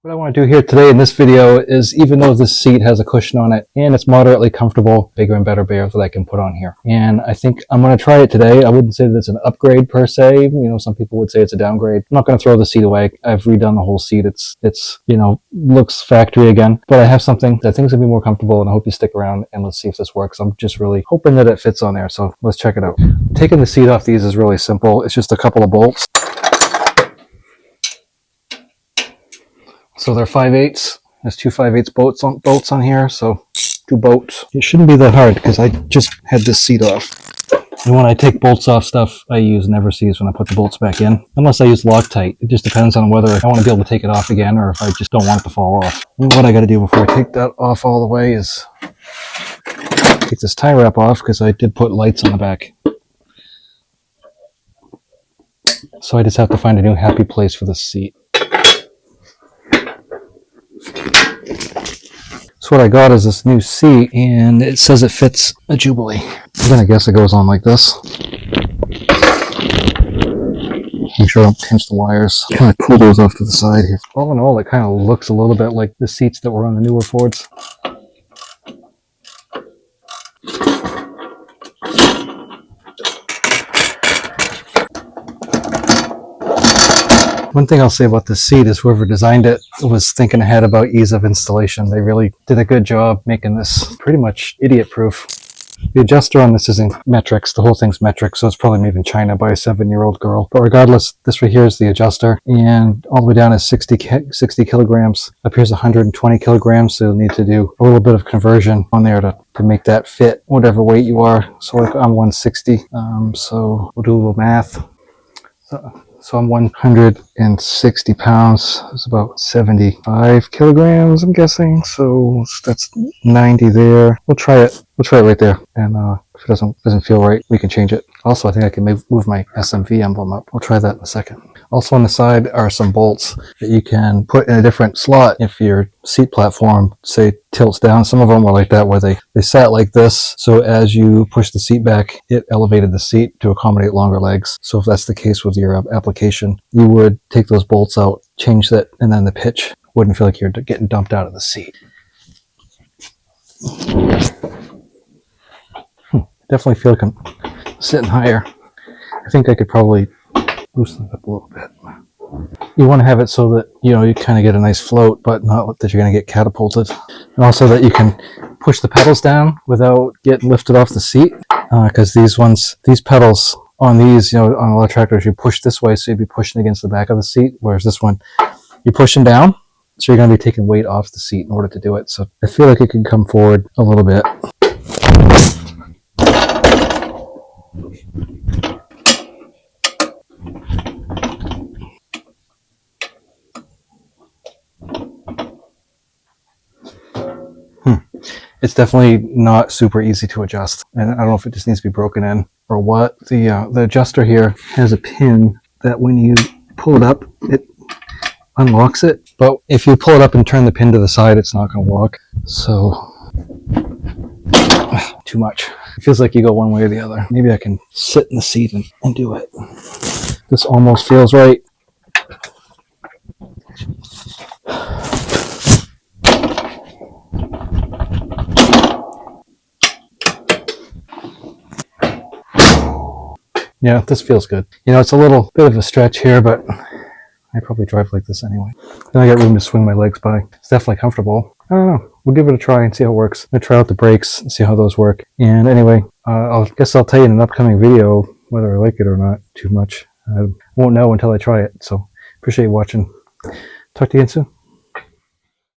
What I want to do here today in this video is, even though this seat has a cushion on it and it's moderately comfortable, bigger and better bears that I can put on here. And I think I'm going to try it today. I wouldn't say that it's an upgrade per se. You know, some people would say it's a downgrade. I'm not going to throw the seat away. I've redone the whole seat. It's looks factory again. But I have something that I think is going to be more comfortable, and I hope you stick around and let's see if this works. I'm just really hoping that it fits on there. So let's check it out. Taking the seat off these is really simple. It's just a couple of bolts. So they're 5/8. There's two 5/8 bolts on here, so 2 bolts. It shouldn't be that hard because I just had this seat off. And when I take bolts off stuff, I use never sees when I put the bolts back in, unless I use Loctite. It just depends on whether I want to be able to take it off again or if I just don't want it to fall off. And what I got to do before I take that off all the way is take this tie wrap off, because I did put lights on the back. So I just have to find a new happy place for this seat. So what I got is this new seat, and it says it fits a Jubilee. I'm gonna guess it goes on like this. Make sure I don't pinch the wires. Kind of pull those off to the side here. All in all, it kind of looks a little bit like the seats that were on the newer Fords. One thing I'll say about this seat is whoever designed it was thinking ahead about ease of installation. They really did a good job making this pretty much idiot-proof. The adjuster on this isn't metrics. The whole thing's metric, so it's probably made in China by a 7-year-old girl. But regardless, this right here is the adjuster, and all the way down is 60 kilograms. Up here's 120 kilograms, so you'll need to do a little bit of conversion on there to make that fit whatever weight you are. So like I'm 160, so we'll do a little math. So I'm 160 pounds. It's about 75 kilograms, I'm guessing. So that's 90 there. We'll try it. We'll try it right there. And if it doesn't feel right, we can change it. Also, I think I can move my SMV emblem up. We'll try that in a second. Also on the side are some bolts that you can put in a different slot if your seat platform, say, tilts down. Some of them were like that, where they sat like this. So as you push the seat back, it elevated the seat to accommodate longer legs. So if that's the case with your application, you would take those bolts out, change that, and then the pitch wouldn't feel like you're getting dumped out of the seat. Definitely feel like I'm sitting higher. I think I could probably loosen it up a little bit. You want to have it so that, you kind of get a nice float, but not that you're going to get catapulted. And also that you can push the pedals down without getting lifted off the seat. Because these pedals on these, on a lot of tractors, you push this way, so you'd be pushing against the back of the seat. Whereas this one, you're pushing down, so you're going to be taking weight off the seat in order to do it. So I feel like it can come forward a little bit. It's definitely not super easy to adjust, and I don't know if it just needs to be broken in or what. The adjuster here has a pin that when you pull it up, it unlocks it, but if you pull it up and turn the pin to the side, it's not going to lock. So too much. It feels like you go one way or the other. Maybe I can sit in the seat and do it. This almost feels right. Yeah, this feels good. It's a little bit of a stretch here, but I probably drive like this anyway. Then I got room to swing my legs by. It's definitely comfortable. I don't know. We'll give it a try and see how it works. I'm going to try out the brakes and see how those work. And anyway, I guess I'll tell you in an upcoming video whether I like it or not too much. I won't know until I try it. So appreciate you watching. Talk to you again soon.